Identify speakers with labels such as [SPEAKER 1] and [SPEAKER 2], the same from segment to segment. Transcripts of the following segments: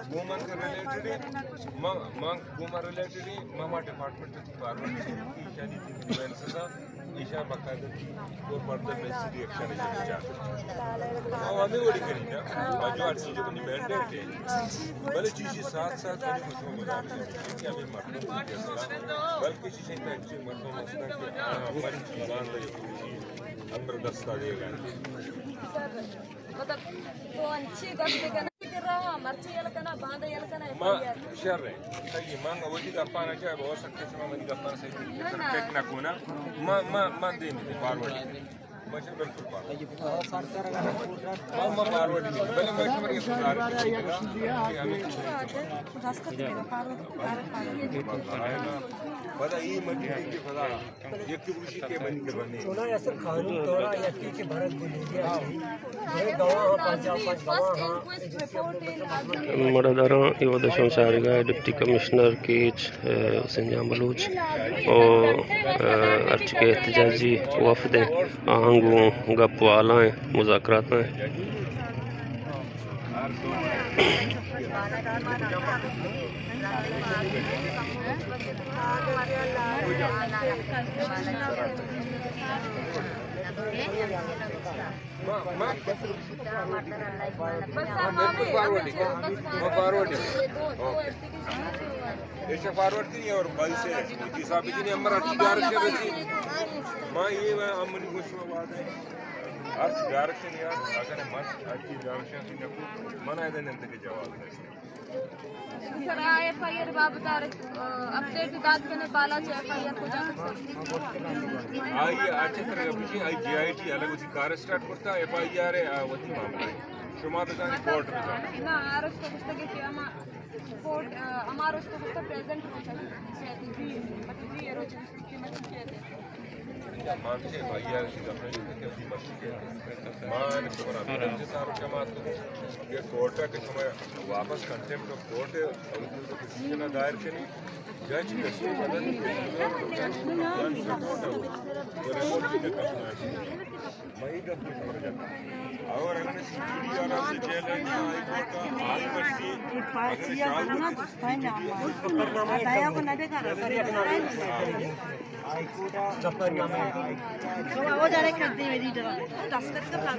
[SPEAKER 1] woman के related woman related मामा department की forward Isha बाकायदा और फर्दर नेक्स्ट रिएक्शन है हमें वो करी ना जो आज चीजें बनी मैंडेट है भले चीजें साथ साथ होने को शुरू बता रही है क्या हमें मतलब बल्कि चीजें का एक्चुअली मतलब मसला कि हमारी चीज़ान तो अंदर दस्ता देगा
[SPEAKER 2] मतलब वो अच्छी गश्त करना कर रहा मर्ची यलकना बांध यलकना
[SPEAKER 1] मां शर है सही मांग वही का पाना क्या हो सकते हैं मां का पाना सही टेक्ना को ना मां दे नहीं फॉरवर्ड मशर बिल्कुल मां फॉरवर्ड नहीं भले मशर ये सुधार कि हमें पता ये मत के पता ये की खुशी के बन के बने
[SPEAKER 3] सोना ऐसे कानून तोड़ा या के भरत बोली ये गवाह पंजाब
[SPEAKER 4] मरदारा इवदशम शारिगा डिप्टी कमिश्नर कीच संजाम बलूच और अर्ज के एहतजाजी वफद आहंगू गपवाला मुज़ाकरात में
[SPEAKER 1] फॉरवर्ड थी और बल से साहब जी ने हमारा डायरेक्शन रखी मां ये अमनी मुश्किल बात है हर डायरेक्शन यार अगर मत अच्छी डायरेक्शन से मना है देने के जवाब है
[SPEAKER 2] सर एफआईआर बाबत अपडेट दाद करने पाला से एफआईआर को जा
[SPEAKER 1] आई अच्छी तरह बुझी आई जीआईटी अलग उसी कार्य स्टार्ट करता एफआईआर है वही मामला है शुमार जाने कोर्ट में
[SPEAKER 2] ना आरएस को पुस्तक के कोर्ट हमारा उसको पुस्तक प्रेजेंट हो चाहिए मतलब जी ये रोज की मत कहते
[SPEAKER 1] मान से एफआईआर की अपने की मत कहते मान तुम्हारा मेरे साथ क्या बात ये कोर्ट के समय वापस कंटेम्प्ट ऑफ कोर्ट सूचना दायर करी जज के बदल वही का और अगर सीडी और जेल है हाई कोर्ट का हाल करती
[SPEAKER 5] बताया को नडे का वो जाने करते हैं मेरी तरह दस्तखत का प्लान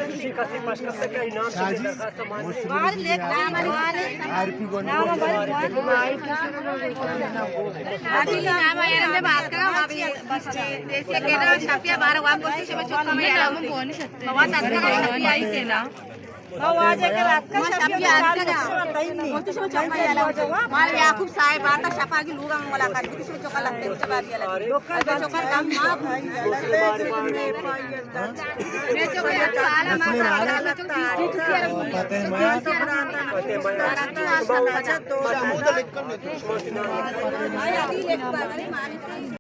[SPEAKER 3] किसी का से पास करते का इनाम से दरखास्त मांगे
[SPEAKER 5] बाहर लेख नाम वाले आरपी को नाम में बात कर रहा हूं अभी जैसे केला छापिया 12 वाम बोलते से चौका में यार हम बोल नहीं सकते बाबा छापिया आई केला आवाज है कि रात का छापिया आज का बोलते से चौका में आला मार याकूब साहब आता छापा की लूगा वाला कर किसी में चौका लगते सब आ गया चौका काम मां मैं चौका आला मां लगता है पते मैं